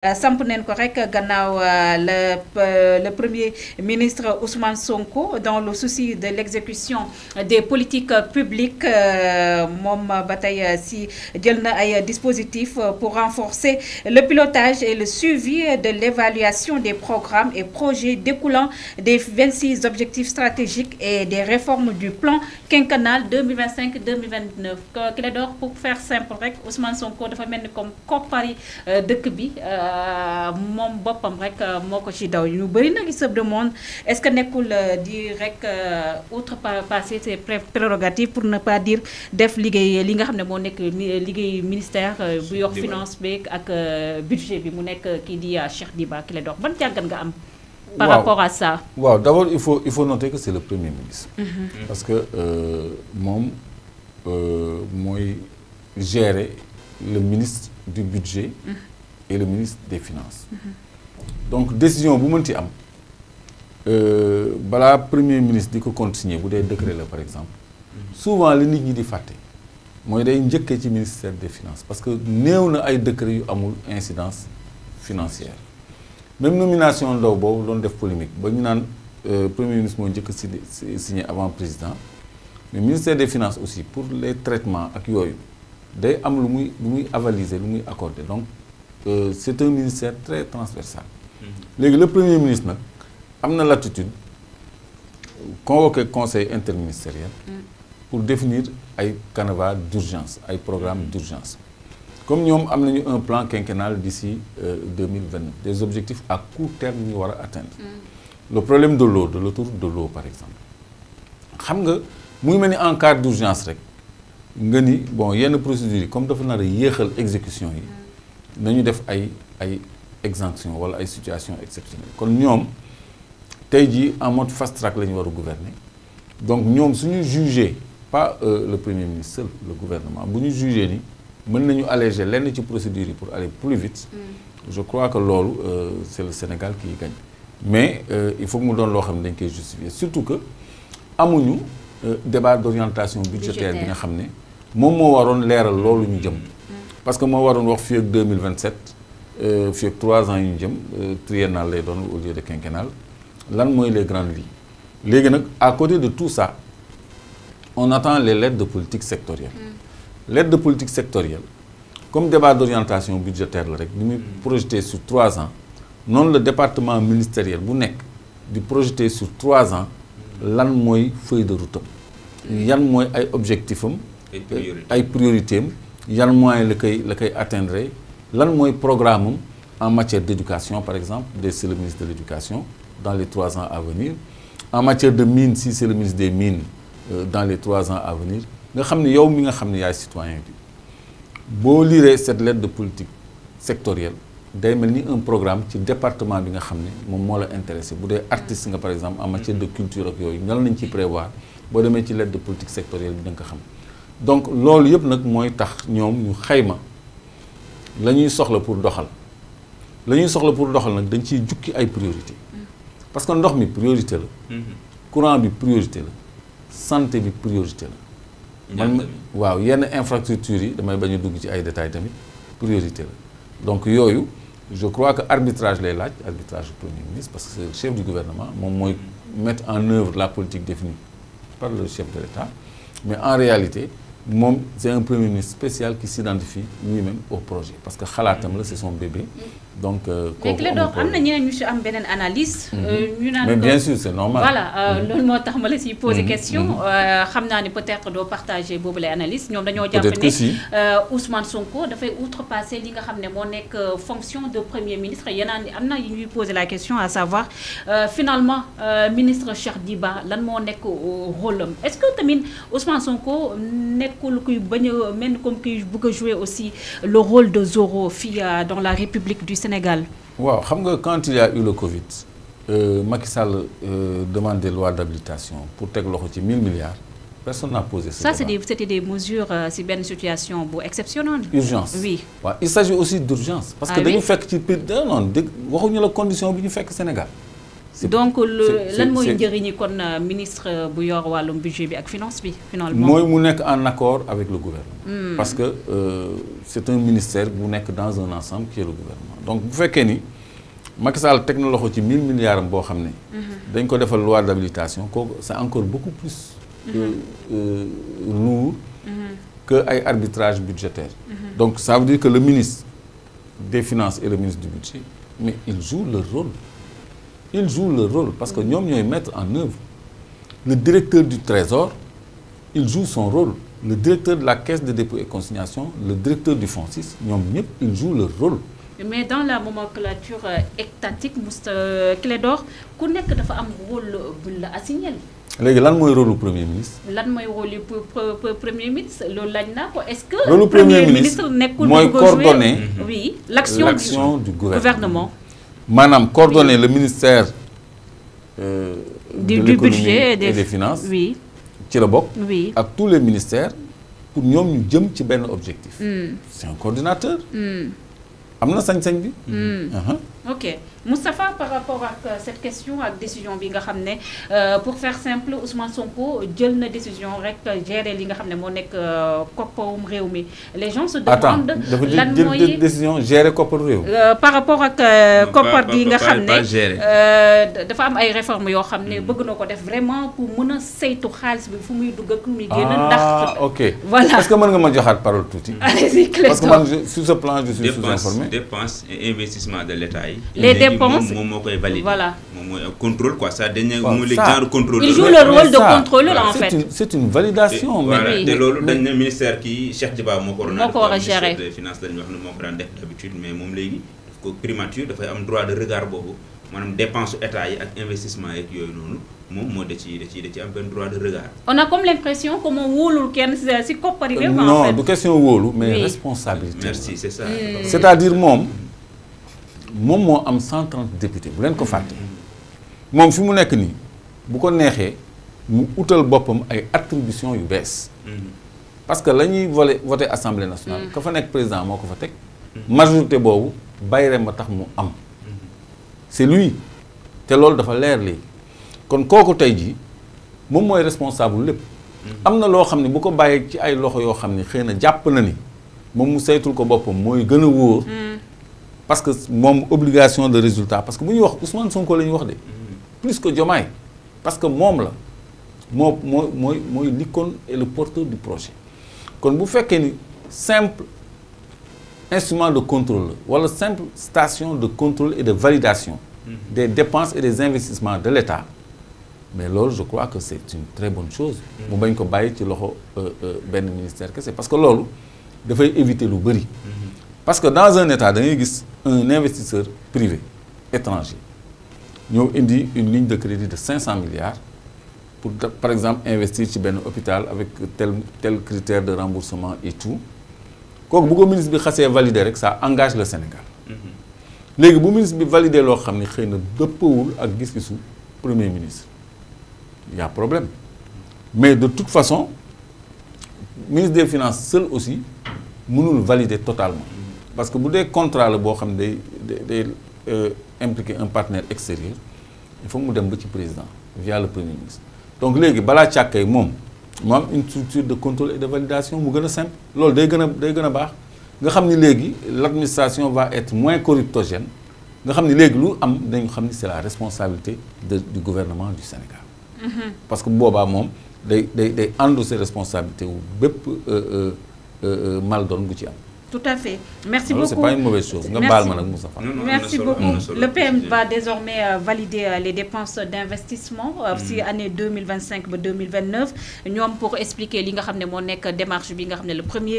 samp neen ko rek gannaaw le premier ministre Ousmane Sonko dans le souci de l'exécution des politiques publiques moom ba tey si jël na ay dispositifs pour renforcer le pilotage et le suivi de l'évaluation des programmes et projets découlant des 26 objectifs stratégiques et des réformes du plan quinquennal 2025-2029 ki la door pour faire simple rek Ousmane Sonko dafa mel ni comme koppari dëkk bi moom boppam rek moo ko ci daw ñu bëri nag se demande est-ce que nekkul di rek outrepasser ses prérogatives pour ne pas dire def liggéey li nga xam ne moo nekk liggéey ministère bu yor finance beeg ak budget bi mu nekk kii di Cheikh Diba ki la dox ban jàngat nga am par rapport à ça. waaw d'abord il faut noter que c'est le premier ministre. Parce que moom mooy gérer le ministre du budget et le ministre des Finances. Donc décision bu mën ci am balaa premier ministre di ko consigner bu dee décret la par exemple souvent li nit ñi di fàtte mooy day njëkkee ci ministère des Finances parce que néew na ay décret yu amul incidence financière. Même nomination ndaw boobu doon def polémique ba ñu naan premier ministre moo njëkk a signé avant président mais ministère des Finances aussi pour les traitements ak yooyu day am lu muy avaliser lu muy accorder donc c'est un ministère très transversal. Léegi le premier ministre nag am na l'attitude convoquer conseil interministériel pour définir ay canevas d'urgence ay programmes d'urgence. Comme ñoom am nañu un plan quinquennal d'ici 2029 des objectifs à court terme ñu war a atteindre. Le problème de l'eau de l'autoroute de l'eau par exemple xam nga muy mel ni en cas d'urgence rek nga ni bon yenn procédures yi comme dafa nar a yéexal exécution yi nañu def ay exemption wala ay situations exceptionnelles kon ñoom tey jii en mode fast track la ñu war a gouverner donc ñoom suñu juger pas le premier ministre seul le gouvernement bu ñu juger ni mën nañu alléger lenn ci procédures yi pour aller plus vite je crois que loolu c'est le Sénégal qui gagne mais il faut que mu doon loo xam ne dañ koy justifier surtout que amuñu débat d'orientation budgétaire bi nga xam ne moom moo waroon leeral loolu ñu jëm parce que moo waroon wax fii ak 2027 fii ak 3 ans yu ñu jëm triennal lay doon au lieu de quinquennal lan mooy les grandes lignes léegi nag à côté de tout ça on attend les lettres de politique sectorielle. L'aide de politique sectorielle comme débat d'orientation budgétaire la rek ni muy projeté sur 3 ans noonu le département ministériel bu nekk di projeté sur 3 ans lan mooy feuille de route am yan mooy ay objectifs am ay priorités am yan moyens la koy atteindre lan mooy programme am en matière d'éducation par exemple c'est le ministre de l'éducation dans les 3 ans à venir en matière de mines si c'est le ministre des mines dans les 3 ans à venir nga xam ne yow mi nga xam ne yaay citoyen bi boo liree cette lettre de politique sectorielle day mel ni un programme ci département bi nga xam ne moom moo la intéressé bu dee artiste nga par exemple en matière de culture ak yooyu nan lañ ciy prévoir boo demee ci lettre de politique sectorielle bi da nga ko xam donc loolu yëpp nag mooy tax ñoom ñu xayma la ñuy soxla pour doxal nag dañ ciy jukki ay priorité parce que ndox mi priorité la courant bi priorité la santé bi priorité la man waaw yenn infrastructures yi damay bañ a dugg ci ay détails tamit priorité la donc yooyu je crois que arbitrage lay laaj arbitrage du premier ministre parce que c'est le chef du gouvernement moom mooy mettre en œuvre la politique définie par le chef de l'État mais en réalité moom c'est un premier ministre spécial qui s'identifie lui-même au projet parce que xalaatam la c'est son bébé donc kooku am na ñeneen ñu si am beneen analyse ñu naan mais bien sûr c'est normal voilà loolu moo tax ma la si poser question xam naa ni peut-être doo partager boobu lay analyse ñoom dañoo jàpp ne Ousmane Sonko dafay outrepasser li nga xam ne moo nekk fonction de premier ministre yenaan am na yu ñuy poser la question à savoir finalement ministre Cheikh Diba lan moo nekk rôle am est-ce que tamit Ousmane Sonko nekkul kuy bañ a mel comme kuy bëgg a jouer aussi le rôle de Zorro fii dans la République du Sénégal. waaw xam nga quand il y a eu le Covid Macky Sall demandé loi d'habilitation pour teg loxo ci 1000 milliards personne n'a posé ce débat. C'était des mesures si benn situation bu exceptionnelle. urgence oui. waaw il s'agit aussi d'urgence parce que dañu fekk ci non dégg waxuñu la condition bi ñu fekk Sénégal donc lan mooy njëriñi kon ministre bu yor wàllum budget bi ak finance bi finalement. mooy mu nekk en accord avec le gouvernement. parce que c'est un ministère bu nekk dans un ensemble qui est le gouvernement donc bu fekkee ni Macky Sall teg na loxo ci 1000 milliards boo xam ne. dañ ko defal loi d'habilitation kooku c'est encore beaucoup plus lourd que ay arbitrage budgétaire. donc ça veut dire que le ministre des finances et le ministre du budget mais ils jouent leur rôle. Ils jouent leur rôle parce que ñoom ñooy mettre en œuvre. Le directeur du Trésor, il joue son rôle. Le directeur de la Caisse de dépôt et consignation, le directeur du FONSIS, ñoom ñëpp ils jouent leur rôle. Mais dans la nomenclature étatique Clédor ku nekk dafa am rôle bu la assigné. léegi lan mooy rôle du premier ministre. lan mooy rôle du premier ministre loolu laaj naa ko est-ce que. rôle du premier ministre mooy coordonner. oui l'action du gouvernement. maanaam coordonner le ministère du budget et des finances. oui ci la bokk. oui ak tous les ministères pour ñoom ñu jëm ci benn objectif. c'est un coordinateur. am na sañ-sañ bi. ok Moustapha par rapport à cette question ak décision bi nga xam ne pour faire simple Ousmane Sonko jël na décision rek gérer li nga xam ne moo nekk kopparum réew mi les gens se demandent. lan mooy jël décision gérer kopparu réew. par rapport ak koppar gi nga xam ne dafa am ay réformes yoo xam ne bëgg na ko def vraiment pour mën a saytu xaalis bi fu muy dugg ak fu muy génn. ndax ok voilà est-ce que mën nga ma joxaat parole tuuti. allez-y parce que man sur ce plan je suis sous-informé. dépenses et investissement de l'État yi. les dépenses moom moo koy valider. voilà moom mooy contrôle quoi ça dañ ne le genre contrôle. il joue le rôle de contrôleur en fait. c'est une validation. mais te loolu dañ ne ministère kii Cheikh Diba moo ko war a gérer ministère des finances lañu wax ne moo ko daan def d'habitude mais moom léegi daf ko primature dafay am droit de regard boobu maanaam dépense état yi ak investissement yeeg yooyu noonu moom moo da ci am benn droit de regard. on a comme l'impression que moom wóolul kenn si koppar yi. non du question wóolu mais responsabilité. merci c'est ça. c'est-à-dire moom moo am 130 députés bu leen ko fàtte. moom fi mu nekk nii bu ko neexee mu utal boppam ay attributions yu bees. parce que la ñuy voté assemblée nationale. ka fa nekk président moo ko fa teg. majorité boobu bayre ma tax mu am. c'est lui te loolu dafa leer léegi kon kooku tey jii moom mooy responsable lépp. am na loo xam ne bu ko bàyyee ci ay loxo yoo xam ne xëy na jàpp na ni moom mu saytul ko boppam mooy gën a wóor. parce que moom obligation de résultat parce que bu ñuy wax Ousmane Sonko la ñuy wax de. plus que Diomaye parce que moom la mooy l'icône et le porteur du projet kon bu fekkee ni simple instrument de contrôle wala simple station de contrôle et de validation des dépenses et des investissements de l'État mais loolu je crois que c'est une très bonne chose mu bañ ko bàyyi ci loxo benn ministère kese parce que loolu dafay éviter lu bëri parce que dans un État da ngay gis un investisseur privé étranger ñoo indi une ligne de crédit de 500 milliards pour par exemple investir ci benn hôpital avec tel critère de remboursement et tout kooku bu ko ministre bi xasee valider rek ça engage le Sénégal léegi bu ministre bi valider loo xam ne xëy na dëppawul ak gis-gisu premier ministre il y a problème mais de toute façon ministre des finances seul aussi mënul valider totalement parce que bu dee contrat la boo xam ne day impliquer un partenaire extérieur il faut mu dem ba ci président via le premier ministre donc léegi balaa càkkay moom mu am une structure de contrôle et de validation mu gën a simple loolu day gën a baax nga xam ni léegi l'administration va être moins corruptogène nga xam ni léegi lu am dañu xam ni c'est la responsabilité du gouvernement du Sénégal. parce que boobaa moom day endosser responsabilité wu bépp mal doon bu ci am. Tout à fait. Merci beaucoup. C'est pas une mauvaise chose. Merci beaucoup. Le PM va désormais valider les dépenses d'investissement si année 2025-2029. Nous pour expliquer li nga xamné mo nek démarche bi nga xamné le premier